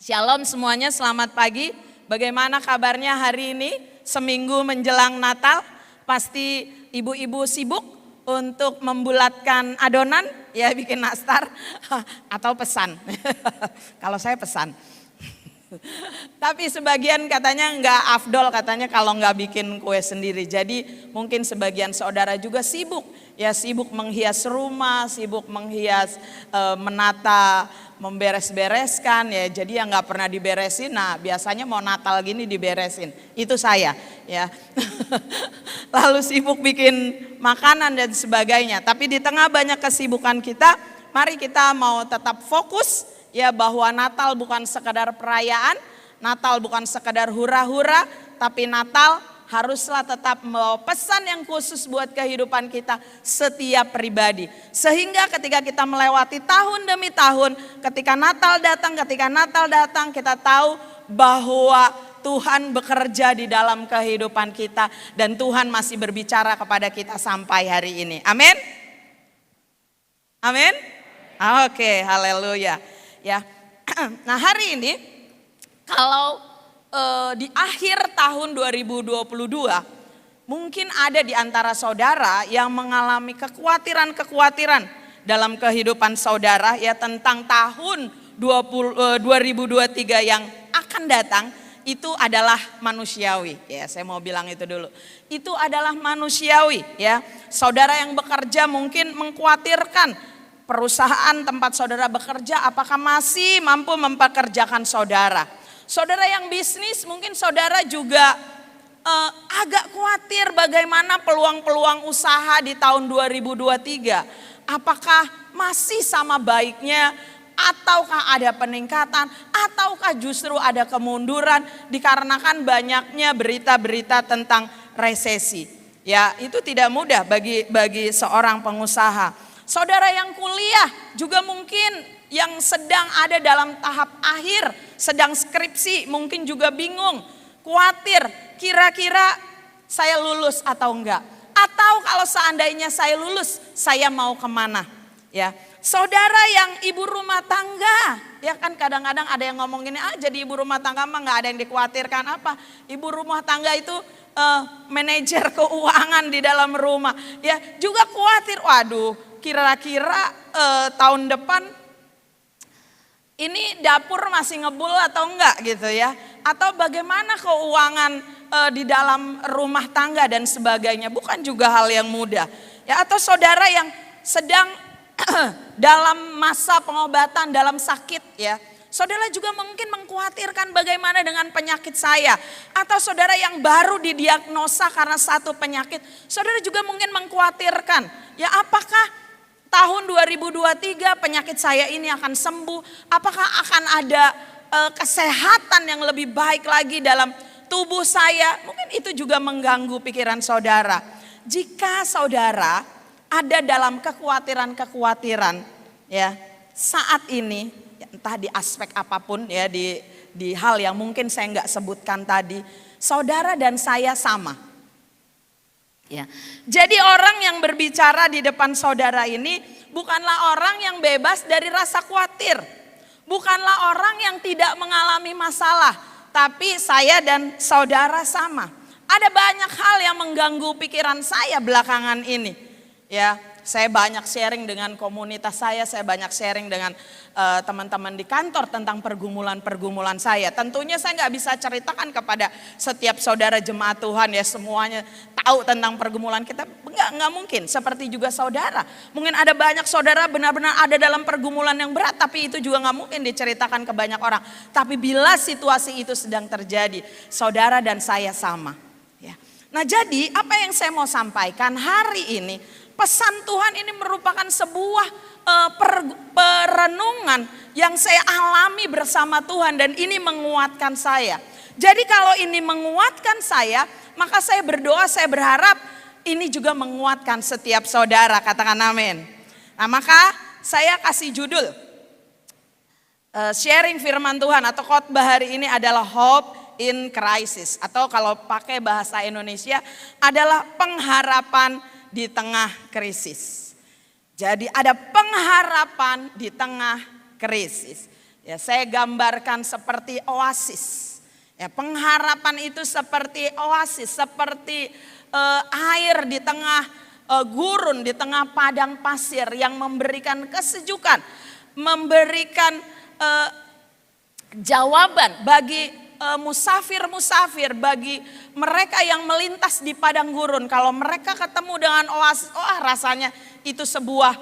Shalom semuanya, selamat pagi. Bagaimana kabarnya hari ini? Seminggu menjelang Natal, pasti ibu-ibu sibuk untuk membulatkan adonan, ya bikin nastar atau pesan. Kalau saya pesan. Tapi sebagian katanya nggak afdol, katanya kalau nggak bikin kue sendiri. Jadi mungkin sebagian saudara juga sibuk, ya sibuk menghias rumah, sibuk menghias, menata, memberes-bereskan ya. Jadi yang nggak pernah diberesin, nah biasanya mau Natal gini diberesin. Itu saya, ya. Lalu sibuk bikin makanan dan sebagainya. Tapi di tengah banyak kesibukan kita, mari kita mau tetap fokus. Ya, bahwa Natal bukan sekadar perayaan, Natal bukan sekadar hura-hura, tapi Natal haruslah tetap membawa pesan yang khusus buat kehidupan kita setiap pribadi. Sehingga ketika kita melewati tahun demi tahun, ketika Natal datang, kita tahu bahwa Tuhan bekerja di dalam kehidupan kita dan Tuhan masih berbicara kepada kita sampai hari ini. Amin. Amin. Oke, haleluya. Ya, nah hari ini kalau di akhir tahun 2022 mungkin ada di antara saudara yang mengalami kekhawatiran dalam kehidupan saudara ya tentang tahun 2023 yang akan datang. Itu adalah manusiawi ya, saya mau bilang itu dulu. Itu adalah manusiawi ya. Saudara yang bekerja mungkin mengkhawatirkan perusahaan tempat saudara bekerja apakah masih mampu mempekerjakan saudara. Saudara yang bisnis mungkin saudara juga agak khawatir bagaimana peluang-peluang usaha di tahun 2023. Apakah masih sama baiknya ataukah ada peningkatan ataukah justru ada kemunduran dikarenakan banyaknya berita-berita tentang resesi. Ya, itu tidak mudah bagi seorang pengusaha. Saudara yang kuliah juga mungkin yang sedang ada dalam tahap akhir, sedang skripsi mungkin juga bingung, khawatir kira-kira saya lulus atau enggak. Atau kalau seandainya saya lulus, saya mau kemana? Ya, saudara yang ibu rumah tangga, ya kan kadang-kadang ada yang ngomong gini, jadi ibu rumah tangga mah nggak ada yang dikhawatirkan apa. Ibu rumah tangga itu manajer keuangan di dalam rumah, ya juga khawatir. Waduh, kira-kira tahun depan ini dapur masih ngebul atau enggak gitu ya. Atau bagaimana keuangan di dalam rumah tangga dan sebagainya. Bukan juga hal yang mudah. Ya, atau saudara yang sedang dalam masa pengobatan, dalam sakit ya. Saudara juga mungkin mengkhawatirkan bagaimana dengan penyakit saya. Atau saudara yang baru didiagnosa karena satu penyakit. Saudara juga mungkin mengkhawatirkan. Ya, apakah tahun 2023 penyakit saya ini akan sembuh? Apakah akan ada kesehatan yang lebih baik lagi dalam tubuh saya? Mungkin itu juga mengganggu pikiran saudara. Jika saudara ada dalam kekhawatiran ya saat ini, entah di aspek apapun ya, di hal yang mungkin saya nggak sebutkan tadi, saudara dan saya sama. Ya. Jadi orang yang berbicara di depan saudara ini bukanlah orang yang bebas dari rasa khawatir. Bukanlah orang yang tidak mengalami masalah. Tapi saya dan saudara sama. Ada banyak hal yang mengganggu pikiran saya belakangan ini. Ya, saya banyak sharing dengan komunitas saya banyak sharing dengan teman-teman di kantor tentang pergumulan-pergumulan saya. Tentunya saya nggak bisa ceritakan kepada setiap saudara jemaat Tuhan ya semuanya tahu tentang pergumulan kita, nggak mungkin. Seperti juga saudara, mungkin ada banyak saudara benar-benar ada dalam pergumulan yang berat, tapi itu juga nggak mungkin diceritakan ke banyak orang. Tapi bila situasi itu sedang terjadi, saudara dan saya sama. Ya. Nah, jadi apa yang saya mau sampaikan hari ini? Pesan Tuhan ini merupakan sebuah perenungan yang saya alami bersama Tuhan dan ini menguatkan saya. Jadi kalau ini menguatkan saya, maka saya berdoa, saya berharap ini juga menguatkan setiap saudara. Katakan amin. Nah, maka saya kasih judul sharing firman Tuhan atau khotbah hari ini adalah Hope in Crisis, atau kalau pakai bahasa Indonesia adalah pengharapan di tengah krisis. Jadi ada pengharapan di tengah krisis. Ya, saya gambarkan seperti oasis. Ya, pengharapan itu seperti oasis, seperti air di tengah gurun, di tengah padang pasir yang memberikan kesejukan, memberikan jawaban bagi musafir-musafir, bagi mereka yang melintas di padang gurun. Kalau mereka ketemu dengan oasis, rasanya itu sebuah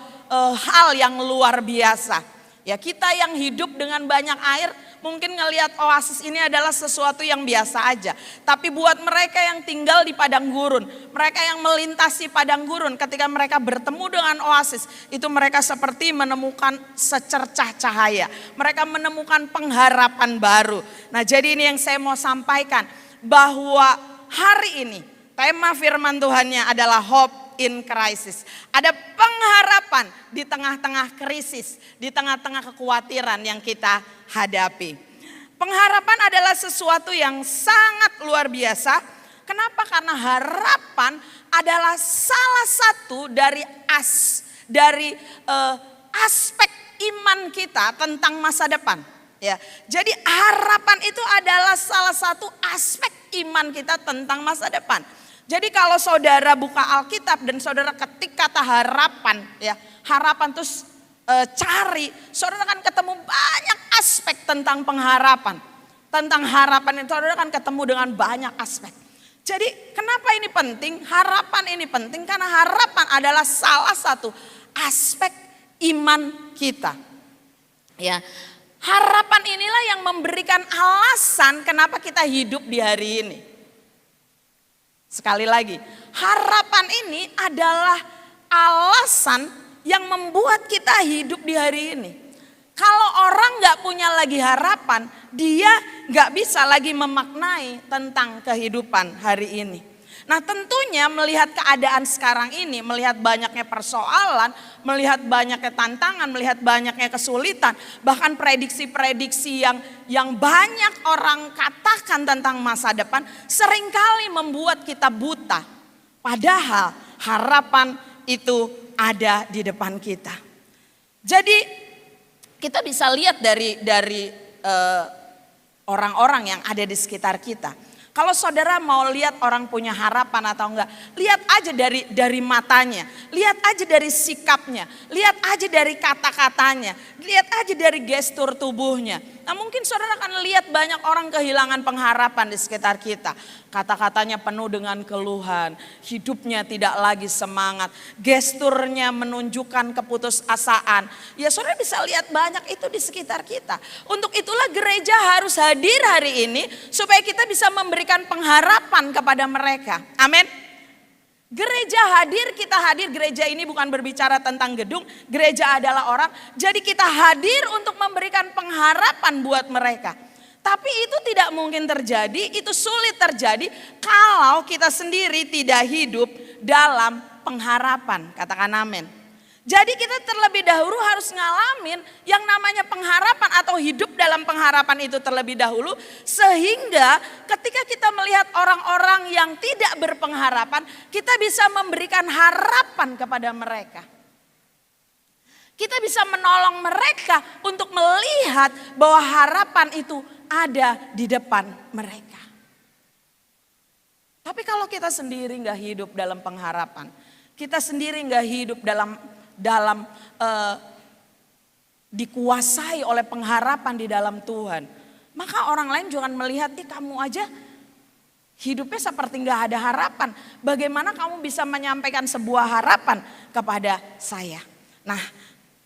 hal yang luar biasa. Ya, kita yang hidup dengan banyak air mungkin ngelihat oasis ini adalah sesuatu yang biasa aja. Tapi buat mereka yang tinggal di padang gurun, mereka yang melintasi padang gurun, ketika mereka bertemu dengan oasis, itu mereka seperti menemukan secercah cahaya. Mereka menemukan pengharapan baru. Nah, jadi ini yang saya mau sampaikan, bahwa hari ini tema firman Tuhannya adalah hope in crisis. Ada pengharapan di tengah-tengah krisis, di tengah-tengah kekhawatiran yang kita hadapi. Pengharapan adalah sesuatu yang sangat luar biasa. Kenapa? Karena harapan adalah salah satu dari aspek iman kita tentang masa depan. Ya, jadi harapan itu adalah salah satu aspek iman kita tentang masa depan. Jadi kalau saudara buka Alkitab dan saudara ketik kata harapan, ya harapan terus cari, saudara akan ketemu banyak aspek tentang pengharapan. Tentang harapan itu saudara akan ketemu dengan banyak aspek. Jadi kenapa ini penting? Harapan ini penting karena harapan adalah salah satu aspek iman kita. Ya, harapan inilah yang memberikan alasan kenapa kita hidup di hari ini. Sekali lagi, harapan ini adalah alasan yang membuat kita hidup di hari ini. Kalau orang gak punya lagi harapan, dia gak bisa lagi memaknai tentang kehidupan hari ini. Nah, tentunya melihat keadaan sekarang ini, melihat banyaknya persoalan, melihat banyaknya tantangan, melihat banyaknya kesulitan, bahkan prediksi-prediksi yang banyak orang katakan tentang masa depan, seringkali membuat kita buta. Padahal harapan itu ada di depan kita. Jadi kita bisa lihat dari orang-orang yang ada di sekitar kita. Kalau saudara mau lihat orang punya harapan atau enggak, lihat aja dari matanya, lihat aja dari sikapnya, lihat aja dari kata-katanya, lihat aja dari gestur tubuhnya. Nah, mungkin saudara akan lihat banyak orang kehilangan pengharapan di sekitar kita. Kata-katanya penuh dengan keluhan, hidupnya tidak lagi semangat, gesturnya menunjukkan keputusasaan. Ya, saudara bisa lihat banyak itu di sekitar kita. Untuk itulah gereja harus hadir hari ini supaya kita bisa memberikan pengharapan kepada mereka. Amin. Gereja hadir, kita hadir. Gereja ini bukan berbicara tentang gedung, gereja adalah orang. Jadi kita hadir untuk memberikan pengharapan buat mereka. Tapi itu tidak mungkin terjadi, itu sulit terjadi kalau kita sendiri tidak hidup dalam pengharapan. Katakan amin. Jadi kita terlebih dahulu harus ngalamin yang namanya pengharapan atau hidup dalam pengharapan itu terlebih dahulu. Sehingga ketika kita melihat orang-orang yang tidak berpengharapan, kita bisa memberikan harapan kepada mereka. Kita bisa menolong mereka untuk melihat bahwa harapan itu ada di depan mereka. Tapi kalau kita sendiri nggak hidup dalam pengharapan, kita sendiri nggak hidup dalam dikuasai oleh pengharapan di dalam Tuhan, maka orang lain jangan melihat, kamu aja hidupnya seperti nggak ada harapan. Bagaimana kamu bisa menyampaikan sebuah harapan kepada saya? Nah,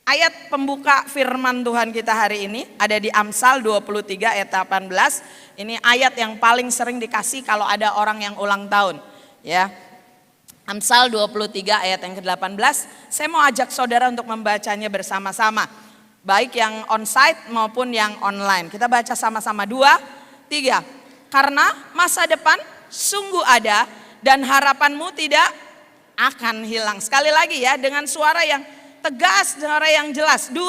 ayat pembuka firman Tuhan kita hari ini ada di Amsal 23 ayat 18. Ini ayat yang paling sering dikasih kalau ada orang yang ulang tahun. Ya, Amsal 23 ayat yang ke-18. Saya mau ajak saudara untuk membacanya bersama-sama. Baik yang onsite maupun yang online. Kita baca sama-sama 2, 3. Karena masa depan sungguh ada dan harapanmu tidak akan hilang. Sekali lagi ya, dengan suara yang tegas, suara yang jelas. 2,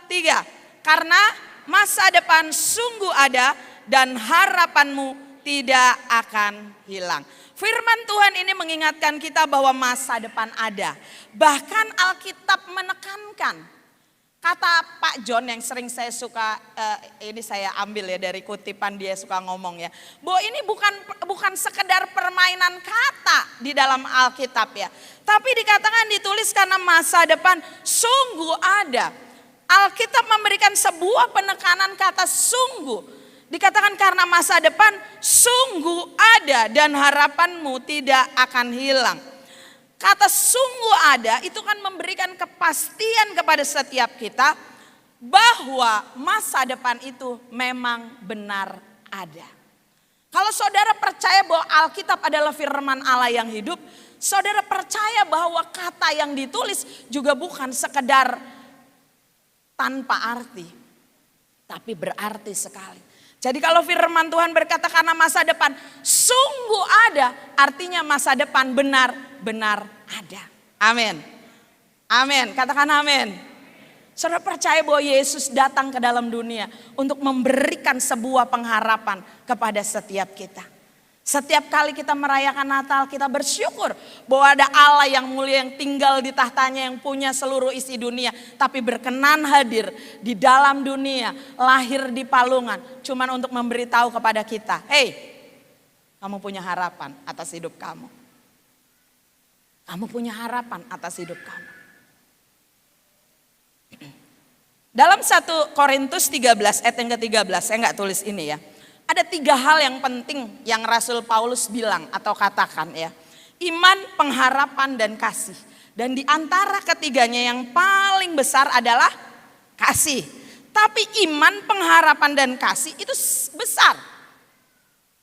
3. Karena masa depan sungguh ada dan harapanmu tidak akan hilang. Firman Tuhan ini mengingatkan kita bahwa masa depan ada. Bahkan Alkitab menekankan Kata Pak John yang sering saya suka, ini saya ambil ya dari kutipan dia suka ngomong ya. Bahwa ini bukan sekedar permainan kata di dalam Alkitab ya. Tapi dikatakan ditulis karena masa depan sungguh ada. Alkitab memberikan sebuah penekanan kata sungguh. Dikatakan karena masa depan sungguh ada dan harapanmu tidak akan hilang. Kata sungguh ada itu kan memberikan kepastian kepada setiap kita bahwa masa depan itu memang benar ada. Kalau saudara percaya bahwa Alkitab adalah firman Allah yang hidup, saudara percaya bahwa kata yang ditulis juga bukan sekedar tanpa arti, tapi berarti sekali. Jadi kalau firman Tuhan berkata karena masa depan sungguh ada, artinya masa depan benar-benar ada. Amin. Amin. Katakan amin. Saudara percaya bahwa Yesus datang ke dalam dunia untuk memberikan sebuah pengharapan kepada setiap kita. Setiap kali kita merayakan Natal kita bersyukur bahwa ada Allah yang mulia yang tinggal di tahtanya yang punya seluruh isi dunia. Tapi berkenan hadir di dalam dunia, lahir di palungan cuman untuk memberitahu kepada kita. Hey, kamu punya harapan atas hidup kamu. Kamu punya harapan atas hidup kamu. Dalam 1 Korintus 13 ayat yang ke-13, saya nggak tulis ini ya. Ada 3 hal yang penting yang Rasul Paulus bilang atau katakan ya. Iman, pengharapan, dan kasih. Dan di antara ketiganya yang paling besar adalah kasih. Tapi iman, pengharapan, dan kasih itu besar.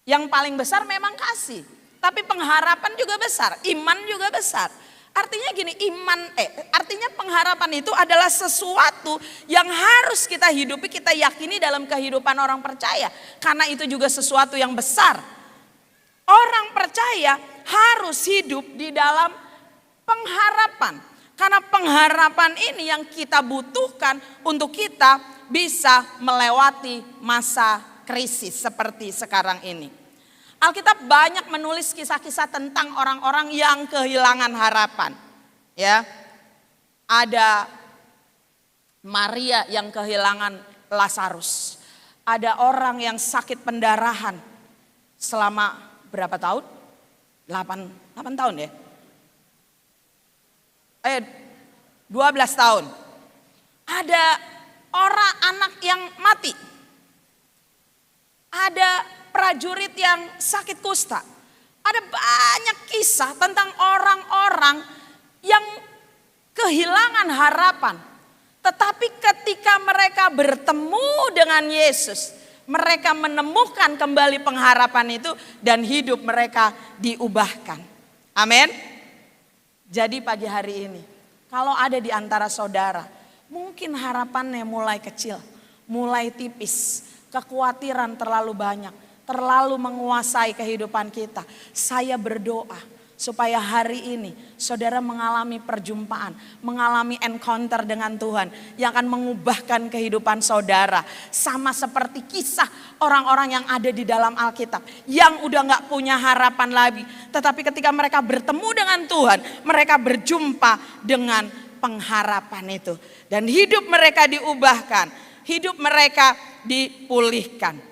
Yang paling besar memang kasih. Tapi pengharapan juga besar, iman juga besar. Artinya gini, artinya pengharapan itu adalah sesuatu yang harus kita hidupi, kita yakini dalam kehidupan orang percaya. Karena itu juga sesuatu yang besar. Orang percaya harus hidup di dalam pengharapan. Karena pengharapan ini yang kita butuhkan untuk kita bisa melewati masa krisis seperti sekarang ini. Alkitab banyak menulis kisah-kisah tentang orang-orang yang kehilangan harapan. Ya, ada Maria yang kehilangan Lazarus. Ada orang yang sakit pendarahan selama berapa tahun? 8 tahun ya? 12 tahun. Ada orang anak yang mati. Ada prajurit yang sakit kusta. Ada banyak kisah tentang orang-orang yang kehilangan harapan. Tetapi ketika mereka bertemu dengan Yesus, mereka menemukan kembali pengharapan itu dan hidup mereka diubahkan. Amin. Jadi pagi hari ini, kalau ada di antara saudara, mungkin harapannya mulai kecil, mulai tipis, kekhawatiran terlalu banyak, terlalu menguasai kehidupan kita. Saya berdoa supaya hari ini saudara mengalami perjumpaan, mengalami encounter dengan Tuhan yang akan mengubahkan kehidupan saudara. Sama seperti kisah orang-orang yang ada di dalam Alkitab yang udah gak punya harapan lagi. Tetapi ketika mereka bertemu dengan Tuhan, mereka berjumpa dengan pengharapan itu. Dan hidup mereka diubahkan, hidup mereka dipulihkan.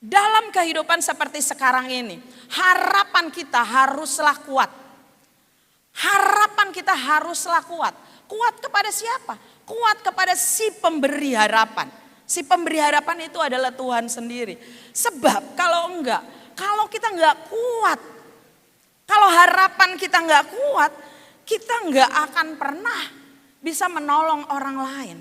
Dalam kehidupan seperti sekarang ini, harapan kita haruslah kuat. Harapan kita haruslah kuat. Kuat kepada siapa? Kuat kepada si pemberi harapan. Si pemberi harapan itu adalah Tuhan sendiri. Sebab kalau kita enggak kuat, kalau harapan kita enggak kuat, kita enggak akan pernah bisa menolong orang lain.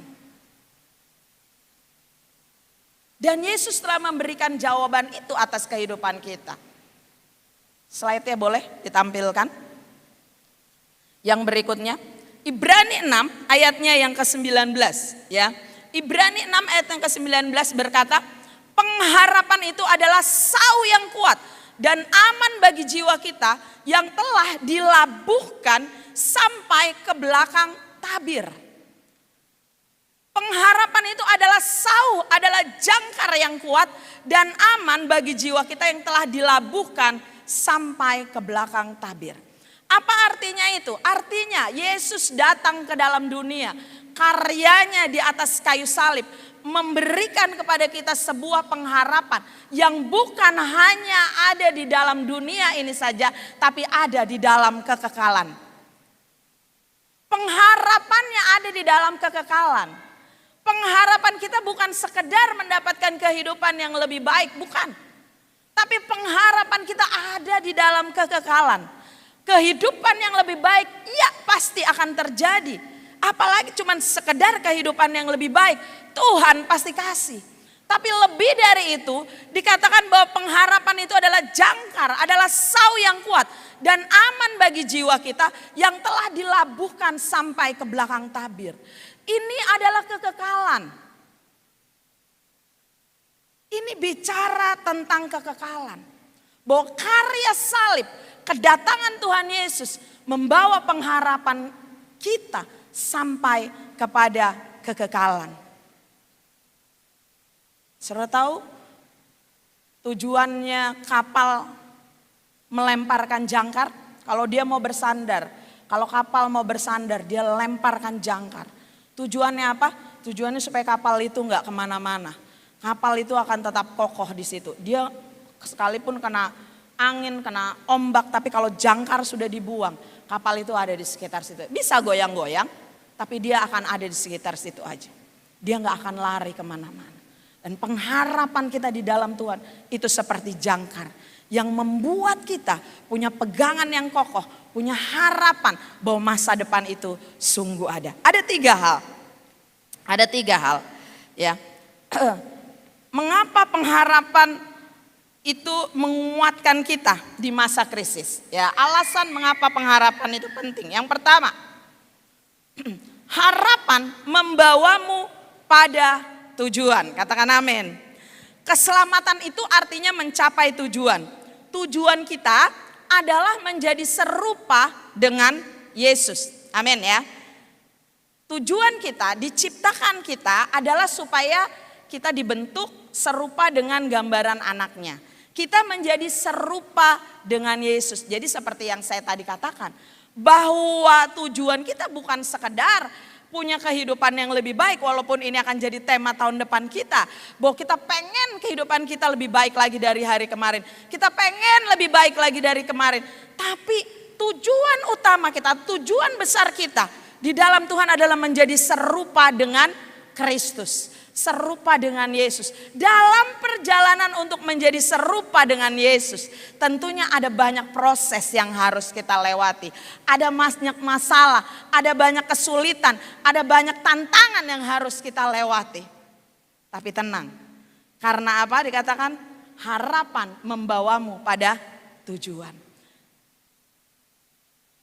Dan Yesus telah memberikan jawaban itu atas kehidupan kita. Slide-nya boleh ditampilkan. Yang berikutnya, Ibrani 6 ayatnya yang ke-19 ya. Ibrani 6 ayat yang ke-19 berkata, pengharapan itu adalah sau yang kuat dan aman bagi jiwa kita yang telah dilabuhkan sampai ke belakang tabir. Pengharapan itu adalah sau, adalah jangkar yang kuat dan aman bagi jiwa kita yang telah dilabuhkan sampai ke belakang tabir. Apa artinya itu? Artinya Yesus datang ke dalam dunia, karyanya di atas kayu salib memberikan kepada kita sebuah pengharapan yang bukan hanya ada di dalam dunia ini saja, tapi ada di dalam kekekalan. Pengharapannya ada di dalam kekekalan. Pengharapan kita bukan sekedar mendapatkan kehidupan yang lebih baik, bukan. Tapi pengharapan kita ada di dalam kekekalan. Kehidupan yang lebih baik, ya pasti akan terjadi. Apalagi cuma sekedar kehidupan yang lebih baik, Tuhan pasti kasih. Tapi lebih dari itu, dikatakan bahwa pengharapan itu adalah jangkar, adalah sau yang kuat dan aman bagi jiwa kita yang telah dilabuhkan sampai ke belakang tabir. Ini adalah kekekalan. Ini bicara tentang kekekalan. Bahwa karya salib, kedatangan Tuhan Yesus membawa pengharapan kita sampai kepada kekekalan. Saudara tahu tujuannya kapal melemparkan jangkar? Kalau dia mau bersandar, kalau kapal mau bersandar dia lemparkan jangkar. Tujuannya apa? Tujuannya supaya kapal itu nggak kemana-mana. Kapal itu akan tetap kokoh di situ. Dia sekalipun kena angin, kena ombak, tapi kalau jangkar sudah dibuang, kapal itu ada di sekitar situ. Bisa goyang-goyang, tapi dia akan ada di sekitar situ aja. Dia nggak akan lari kemana-mana. Dan pengharapan kita di dalam Tuhan itu seperti jangkar yang membuat kita punya pegangan yang kokoh, punya harapan bahwa masa depan itu sungguh ada. Ada tiga hal, ya. Mengapa pengharapan itu menguatkan kita di masa krisis? Ya, alasan mengapa pengharapan itu penting. Yang pertama, harapan membawamu pada tujuan. Katakan amin. Keselamatan itu artinya mencapai tujuan. Tujuan kita adalah menjadi serupa dengan Yesus. Amin ya. Tujuan kita, diciptakan kita adalah supaya kita dibentuk serupa dengan gambaran anaknya. Kita menjadi serupa dengan Yesus. Jadi seperti yang saya tadi katakan, bahwa tujuan kita bukan sekedar punya kehidupan yang lebih baik, walaupun ini akan jadi tema tahun depan kita. Bahwa kita pengen kehidupan kita lebih baik lagi dari hari kemarin. Kita pengen lebih baik lagi dari kemarin. Tapi tujuan utama kita, tujuan besar kita di dalam Tuhan adalah menjadi serupa dengan Kristus. Serupa dengan Yesus. Dalam perjalanan untuk menjadi serupa dengan Yesus, tentunya ada banyak proses yang harus kita lewati. Ada banyak masalah, ada banyak kesulitan, ada banyak tantangan yang harus kita lewati. Tapi tenang, karena apa dikatakan? Harapan membawamu pada tujuan.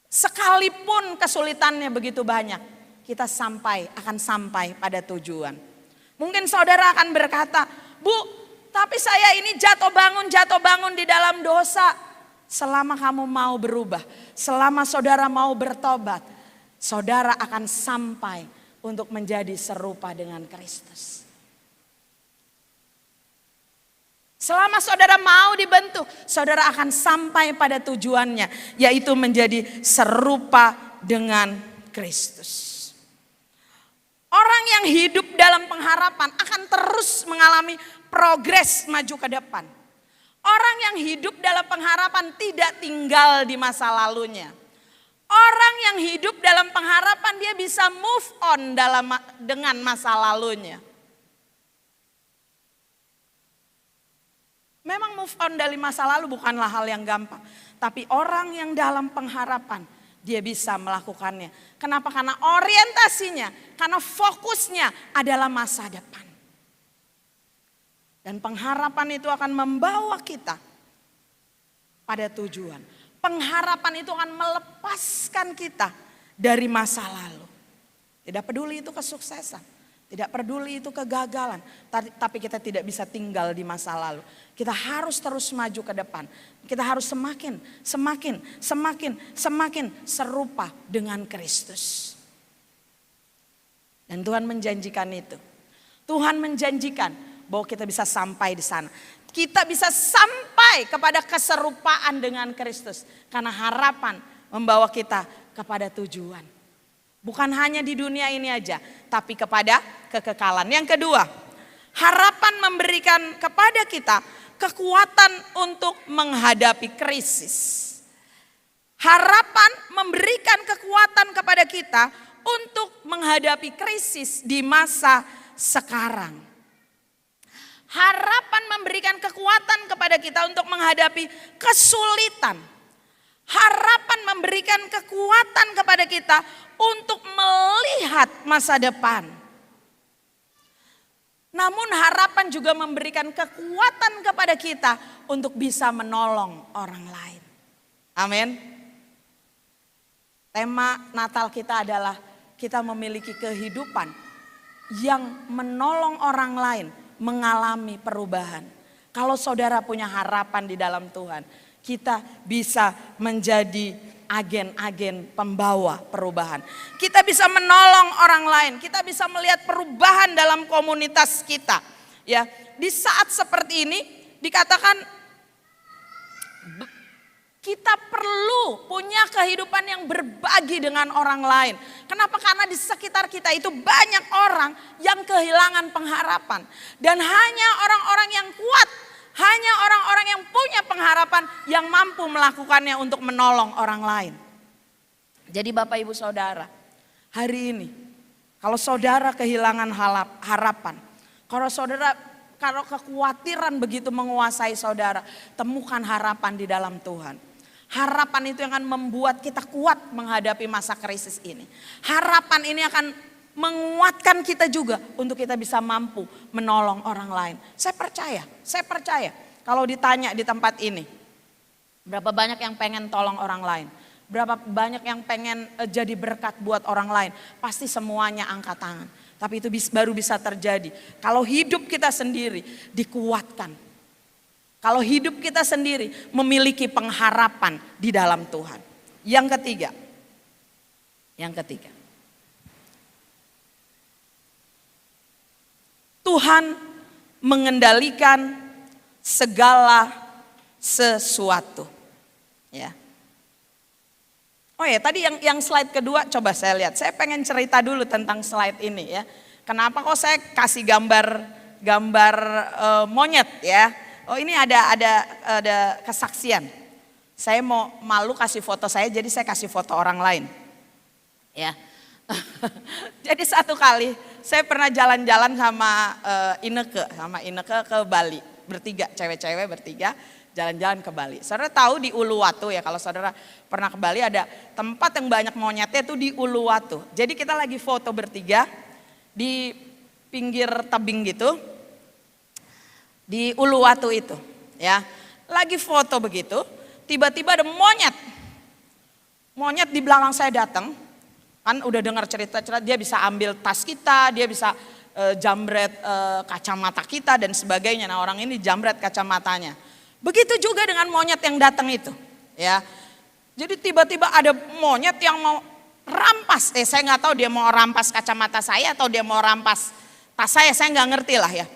Sekalipun kesulitannya begitu banyak, kita akan sampai pada tujuan. Mungkin saudara akan berkata, Bu, tapi saya ini jatuh bangun di dalam dosa. Selama kamu mau berubah, selama saudara mau bertobat, saudara akan sampai untuk menjadi serupa dengan Kristus. Selama saudara mau dibentuk, saudara akan sampai pada tujuannya, yaitu menjadi serupa dengan Kristus. Orang yang hidup dalam pengharapan akan terus mengalami progres maju ke depan. Orang yang hidup dalam pengharapan tidak tinggal di masa lalunya. Orang yang hidup dalam pengharapan dia bisa move on dengan masa lalunya. Memang move on dari masa lalu bukanlah hal yang gampang. Tapi orang yang dalam pengharapan dia bisa melakukannya. Kenapa? Karena orientasinya, karena fokusnya adalah masa depan. Dan pengharapan itu akan membawa kita pada tujuan. Pengharapan itu akan melepaskan kita dari masa lalu. Tidak peduli itu kesuksesan, tidak peduli itu kegagalan, tapi kita tidak bisa tinggal di masa lalu. Kita harus terus maju ke depan. Kita harus semakin serupa dengan Kristus. Dan Tuhan menjanjikan itu. Tuhan menjanjikan bahwa kita bisa sampai di sana. Kita bisa sampai kepada keserupaan dengan Kristus. Karena harapan membawa kita kepada tujuan. Bukan hanya di dunia ini aja, tapi kepada kekekalan. Yang kedua, harapan memberikan kepada kita kekuatan untuk menghadapi krisis. Harapan memberikan kekuatan kepada kita untuk menghadapi krisis di masa sekarang. Harapan memberikan kekuatan kepada kita untuk menghadapi kesulitan. Harapan memberikan kekuatan kepada kita untuk melihat masa depan. Namun harapan juga memberikan kekuatan kepada kita untuk bisa menolong orang lain. Amin. Tema Natal kita adalah kita memiliki kehidupan yang menolong orang lain mengalami perubahan. Kalau saudara punya harapan di dalam Tuhan, kita bisa menjadi agen-agen pembawa perubahan. Kita bisa menolong orang lain, kita bisa melihat perubahan dalam komunitas kita. Ya, di saat seperti ini dikatakan kita perlu punya kehidupan yang berbagi dengan orang lain. Kenapa? Karena di sekitar kita itu banyak orang yang kehilangan pengharapan. Dan hanya orang-orang yang kuat, hanya orang-orang yang punya pengharapan yang mampu melakukannya untuk menolong orang lain. Jadi Bapak Ibu Saudara, hari ini kalau saudara kehilangan harapan, kalau kekhawatiran begitu menguasai saudara, temukan harapan di dalam Tuhan. Harapan itu yang akan membuat kita kuat menghadapi masa krisis ini. Harapan ini akan menguatkan kita juga untuk kita bisa mampu menolong orang lain. Saya percaya kalau ditanya di tempat ini, berapa banyak yang pengen tolong orang lain? Berapa banyak yang pengen jadi berkat buat orang lain? Pasti semuanya angkat tangan. Tapi itu baru bisa terjadi kalau hidup kita sendiri dikuatkan. Kalau hidup kita sendiri memiliki pengharapan di dalam Tuhan. Yang ketiga. Tuhan mengendalikan segala sesuatu. Ya. Oh ya, tadi yang slide kedua coba saya lihat. Saya pengen cerita dulu tentang slide ini ya. Kenapa kok saya kasih gambar monyet ya? Oh ini ada kesaksian. Saya malu kasih foto saya, jadi saya kasih foto orang lain. Ya. Jadi satu kali saya pernah jalan-jalan sama Ineke ke Bali. Bertiga, cewek-cewek bertiga jalan-jalan ke Bali. Saudara tahu di Uluwatu ya, kalau saudara pernah ke Bali ada tempat yang banyak monyetnya itu di Uluwatu. Jadi kita lagi foto bertiga di pinggir tebing gitu. Di Uluwatu itu ya, lagi foto begitu, tiba-tiba ada monyet di belakang saya datang, kan udah dengar cerita-cerita dia bisa ambil tas kita, dia bisa jambret kacamata kita dan sebagainya. Nah orang ini jambret kacamatanya, begitu juga dengan monyet yang datang itu ya. Jadi tiba-tiba ada monyet yang mau rampas, saya nggak tahu dia mau rampas kacamata saya atau dia mau rampas tas saya nggak ngerti lah ya.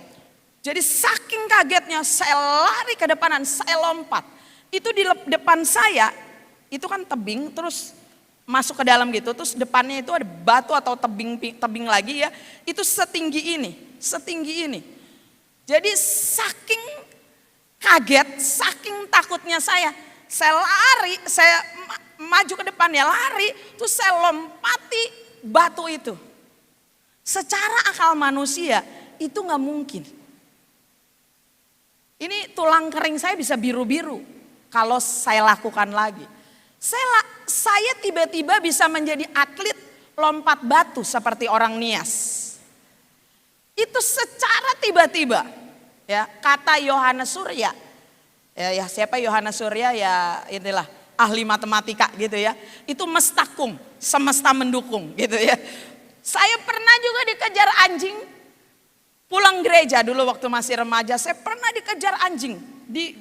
Jadi saking kagetnya saya lari ke depanan, saya lompat. Itu di depan saya, itu kan tebing terus masuk ke dalam gitu. Terus depannya itu ada batu atau tebing lagi ya. Itu setinggi ini. Jadi saking kaget, saking takutnya saya lari, saya maju ke depan ya lari. Terus saya lompati batu itu. Secara akal manusia itu gak mungkin. Ini tulang kering saya bisa biru-biru kalau saya lakukan lagi. Saya tiba-tiba bisa menjadi atlet lompat batu seperti orang Nias. Itu secara tiba-tiba. Ya, kata Yohanes Surya. Ya siapa Yohanes Surya ya inilah ahli matematika gitu ya. Itu mestakum, semesta mendukung gitu ya. Saya pernah juga dikejar anjing. Pulang gereja dulu waktu masih remaja, saya pernah dikejar anjing di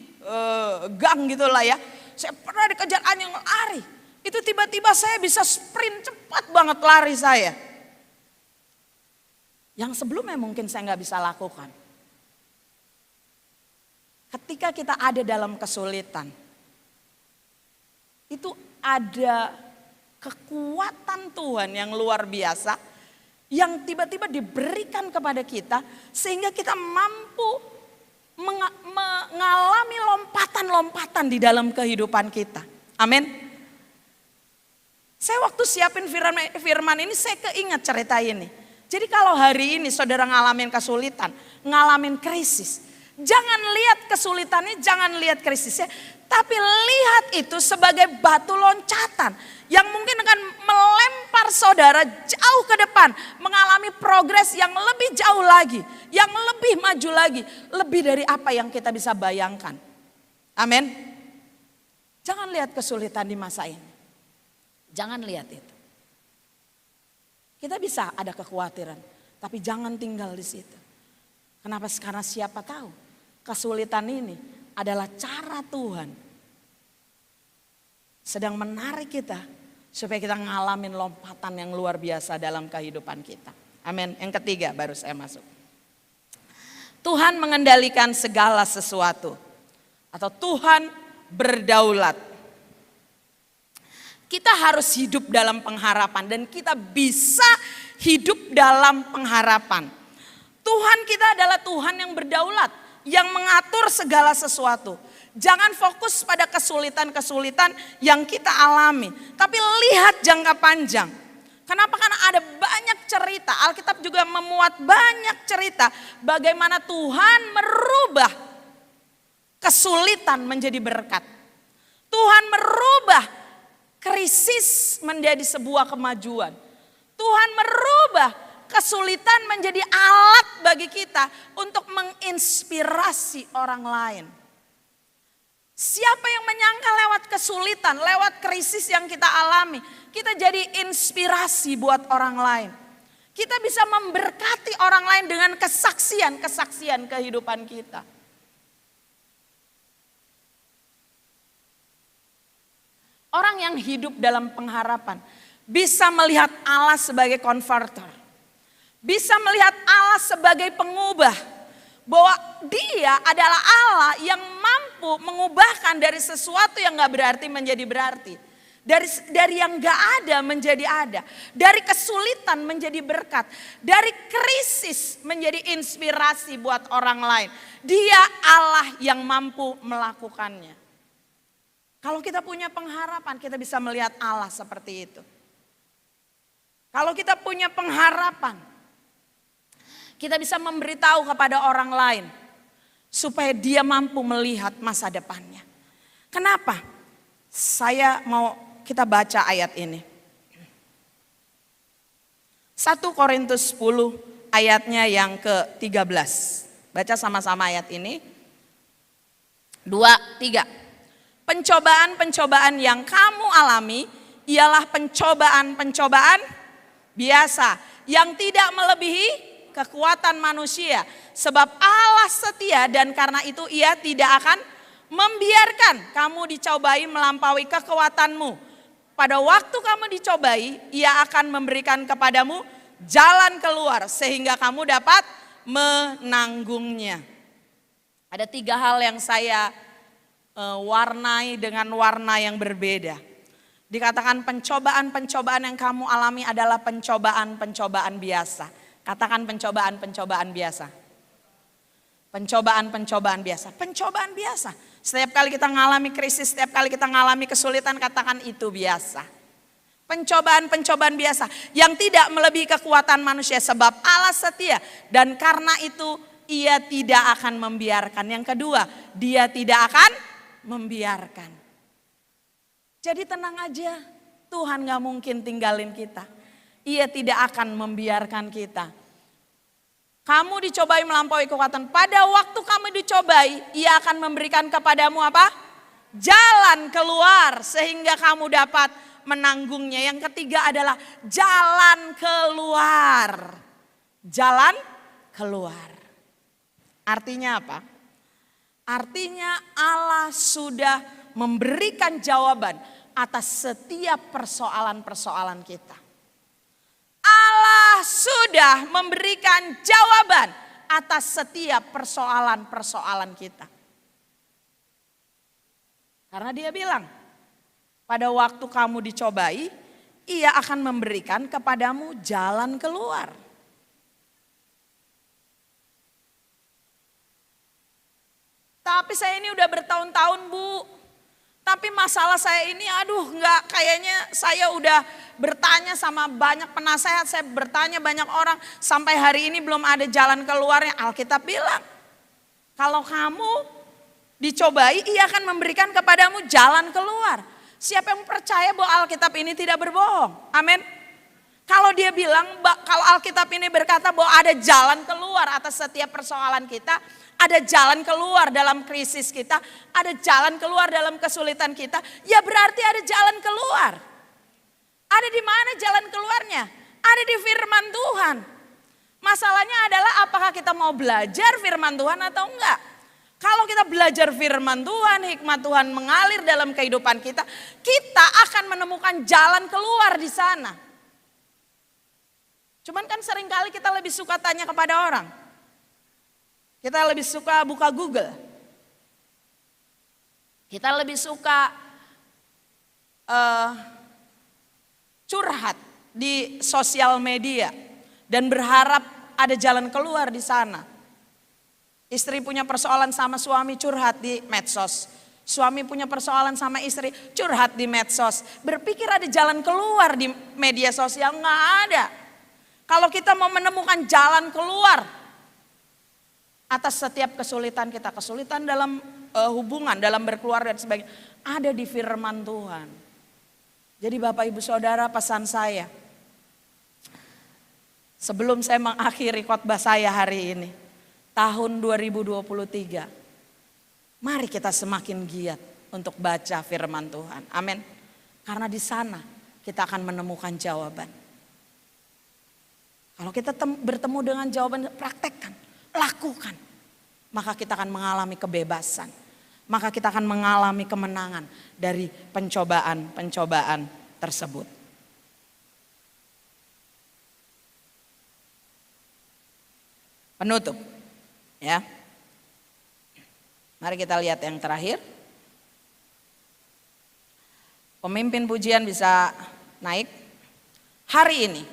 gang gitulah ya. Saya pernah dikejar anjing lari. Itu tiba-tiba saya bisa sprint cepat banget lari saya. Yang sebelumnya mungkin saya nggak bisa lakukan. Ketika kita ada dalam kesulitan, itu ada kekuatan Tuhan yang luar biasa yang tiba-tiba diberikan kepada kita sehingga kita mampu mengalami lompatan-lompatan di dalam kehidupan kita. Amin. Saya waktu siapin firman ini saya keinget cerita ini. Jadi kalau hari ini saudara ngalamin kesulitan, ngalamin krisis, jangan lihat kesulitannya, jangan lihat krisisnya, tapi lihat itu sebagai batu loncatan yang mungkin akan melempar saudara jauh ke depan, mengalami progres yang lebih jauh lagi, yang lebih maju lagi, lebih dari apa yang kita bisa bayangkan. Amin. Jangan lihat kesulitan di masa ini. Jangan lihat itu. Kita bisa ada kekhawatiran, tapi jangan tinggal di situ. Kenapa? Karena siapa tahu kesulitan ini adalah cara Tuhan sedang menarik kita supaya kita ngalamin lompatan yang luar biasa dalam kehidupan kita. Amin. Yang ketiga baru saya masuk. Tuhan mengendalikan segala sesuatu atau Tuhan berdaulat. Kita harus hidup dalam pengharapan dan kita bisa hidup dalam pengharapan. Tuhan kita adalah Tuhan yang berdaulat, yang mengatur segala sesuatu. Jangan fokus pada kesulitan-kesulitan yang kita alami, tapi lihat jangka panjang. Kenapa? Karena ada banyak cerita, Alkitab juga memuat banyak cerita bagaimana Tuhan merubah kesulitan menjadi berkat. Tuhan merubah krisis menjadi sebuah kemajuan. Tuhan merubah kesulitan menjadi alat bagi kita untuk menginspirasi orang lain. Siapa yang menyangka lewat kesulitan, lewat krisis yang kita alami, kita jadi inspirasi buat orang lain. Kita bisa memberkati orang lain dengan kesaksian kehidupan kita. Orang yang hidup dalam pengharapan bisa melihat Allah sebagai converter. Bisa melihat Allah sebagai pengubah. Bahwa dia adalah Allah yang mampu mengubahkan dari sesuatu yang gak berarti menjadi berarti. Dari yang gak ada menjadi ada. Dari kesulitan menjadi berkat. Dari krisis menjadi inspirasi buat orang lain. Dia Allah yang mampu melakukannya. Kalau kita punya pengharapan, kita bisa melihat Allah seperti itu. Kalau kita punya pengharapan, kita bisa memberitahu kepada orang lain supaya dia mampu melihat masa depannya. Kenapa? Kita baca ayat ini. 1 Korintus 10 ayatnya yang ke-13. Baca sama-sama ayat ini. 2, 3. Pencobaan-pencobaan yang kamu alami ialah pencobaan-pencobaan biasa yang tidak melebihi kekuatan manusia. Sebab Allah setia dan karena itu ia tidak akan membiarkan kamu dicobai melampaui kekuatanmu. Pada waktu kamu dicobai, ia akan memberikan kepadamu jalan keluar sehingga kamu dapat menanggungnya. Ada 3 hal yang saya warnai dengan warna yang berbeda. Dikatakan pencobaan-pencobaan yang kamu alami adalah pencobaan-pencobaan biasa. Katakan pencobaan-pencobaan biasa. Pencobaan-pencobaan biasa. Pencobaan biasa. Setiap kali kita mengalami krisis, setiap kali kita mengalami kesulitan, katakan itu biasa. Pencobaan-pencobaan biasa yang tidak melebihi kekuatan manusia sebab Allah setia dan karena itu ia tidak akan membiarkan. Yang kedua, dia tidak akan membiarkan. Jadi tenang aja, Tuhan gak mungkin tinggalin kita. Ia tidak akan membiarkan kita. Kamu dicobai melampaui kekuatan. Pada waktu kamu dicobai, ia akan memberikan kepadamu apa? Jalan keluar sehingga kamu dapat menanggungnya. Yang ketiga adalah jalan keluar. Jalan keluar. Artinya apa? Artinya Allah sudah memberikan jawaban atas setiap persoalan-persoalan kita. Allah sudah memberikan jawaban atas setiap persoalan-persoalan kita. Karena dia bilang, Pada waktu kamu dicobai, Ia akan memberikan kepadamu jalan keluar. Tapi saya ini udah bertahun-tahun, Bu. Tapi masalah saya ini, enggak, kayaknya saya udah bertanya sama banyak penasehat, saya bertanya banyak orang, sampai hari ini belum ada jalan keluarnya. Alkitab bilang, kalau kamu dicobai, Ia akan memberikan kepadamu jalan keluar. Siapa yang percaya bahwa Alkitab ini tidak berbohong? Amin. Kalau dia bilang, kalau Alkitab ini berkata bahwa ada jalan keluar atas setiap persoalan kita, ada jalan keluar dalam krisis kita, ada jalan keluar dalam kesulitan kita, ya berarti ada jalan keluar. Ada di mana jalan keluarnya? Ada di firman Tuhan. Masalahnya adalah apakah kita mau belajar firman Tuhan atau enggak. Kalau kita belajar firman Tuhan, hikmat Tuhan mengalir dalam kehidupan kita, kita akan menemukan jalan keluar di sana. Cuman kan seringkali kita lebih suka tanya kepada orang. Kita lebih suka buka Google. Kita lebih suka curhat di sosial media dan berharap ada jalan keluar di sana. Istri punya persoalan sama suami, curhat di medsos. Suami punya persoalan sama istri, curhat di medsos. Berpikir ada jalan keluar di media sosial, nggak ada. Kalau kita mau menemukan jalan keluar atas setiap kesulitan kita, kesulitan dalam hubungan, dalam berkeluarga dan sebagainya, ada di firman Tuhan. Jadi Bapak Ibu Saudara, pesan saya, sebelum saya mengakhiri khotbah saya hari ini, tahun 2023, mari kita semakin giat untuk baca firman Tuhan. Amin. Karena di sana kita akan menemukan jawaban. Kalau kita bertemu dengan jawaban, praktekkan, lakukan. Maka kita akan mengalami kebebasan. Maka kita akan mengalami kemenangan dari pencobaan-pencobaan tersebut. Penutup. Ya. Mari kita lihat yang terakhir. Pemimpin pujian bisa naik. Hari ini,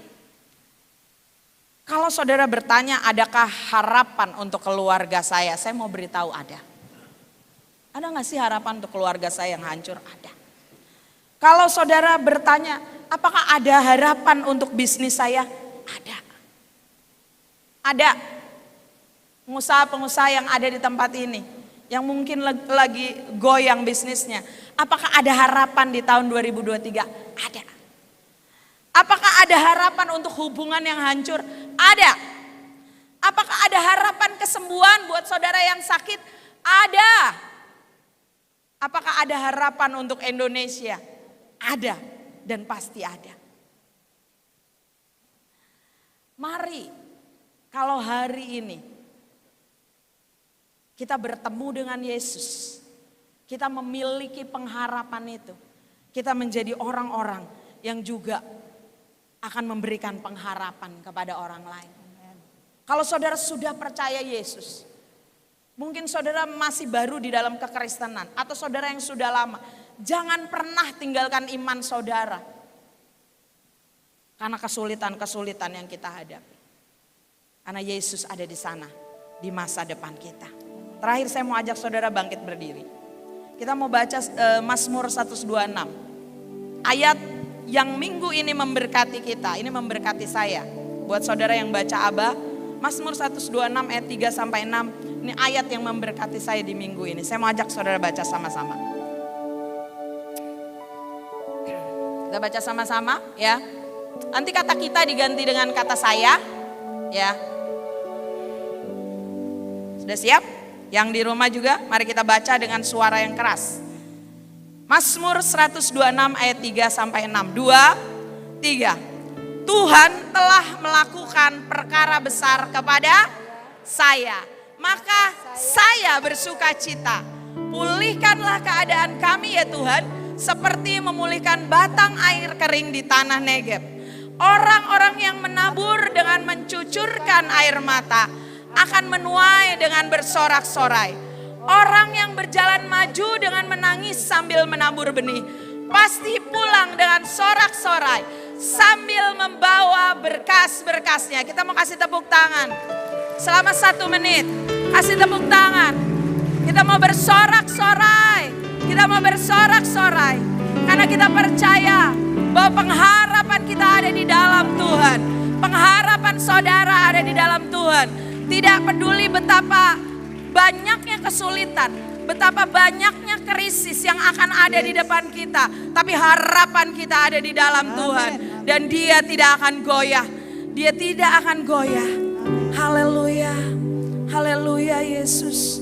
kalau saudara bertanya, adakah harapan untuk keluarga saya? Saya mau beritahu ada. Ada gak sih harapan untuk keluarga saya yang hancur? Ada. Kalau saudara bertanya, apakah ada harapan untuk bisnis saya? Ada. Ada. Pengusaha-pengusaha yang ada di tempat ini, yang mungkin lagi goyang bisnisnya. Apakah ada harapan di tahun 2023? Ada. Apakah ada harapan untuk hubungan yang hancur? Ada. Apakah ada harapan kesembuhan buat saudara yang sakit? Ada. Apakah ada harapan untuk Indonesia? Ada dan pasti ada. Mari kalau hari ini kita bertemu dengan Yesus, kita memiliki pengharapan itu, kita menjadi orang-orang yang juga akan memberikan pengharapan kepada orang lain. Kalau saudara sudah percaya Yesus, mungkin saudara masih baru di dalam kekristenan, atau saudara yang sudah lama, jangan pernah tinggalkan iman saudara. Karena kesulitan-kesulitan yang kita hadapi. Karena Yesus ada di sana, di masa depan kita. Terakhir saya mau ajak saudara bangkit berdiri. Kita mau baca Mazmur 126. Ayat yang minggu ini memberkati kita, ini memberkati saya. Buat saudara yang baca Aba, Mazmur 126 ayat 3 sampai 6, ini ayat yang memberkati saya di minggu ini. Saya mau ajak saudara baca sama-sama. Kita baca sama-sama ya. Nanti kata kita diganti dengan kata saya ya. Sudah siap? Yang di rumah juga mari kita baca dengan suara yang keras. Mazmur 126 ayat 3 sampai 6. 2, 3. Tuhan telah melakukan perkara besar kepada saya, maka saya bersuka cita. Pulihkanlah keadaan kami ya Tuhan, seperti memulihkan batang air kering di tanah Negeb. Orang-orang yang menabur dengan mencucurkan air mata akan menuai dengan bersorak-sorai. Orang yang berjalan maju dengan menangis sambil menabur benih pasti pulang dengan sorak-sorai sambil membawa berkas-berkasnya. Kita mau kasih tepuk tangan selama 1 menit. Kasih tepuk tangan. Kita mau bersorak-sorai. Kita mau bersorak-sorai karena kita percaya bahwa pengharapan kita ada di dalam Tuhan. Pengharapan saudara ada di dalam Tuhan. Tidak peduli betapa banyaknya kesulitan, betapa banyaknya krisis yang akan ada di depan kita, tapi harapan kita ada di dalam Tuhan. Dan Dia tidak akan goyah. Dia tidak akan goyah. Haleluya. Haleluya Yesus.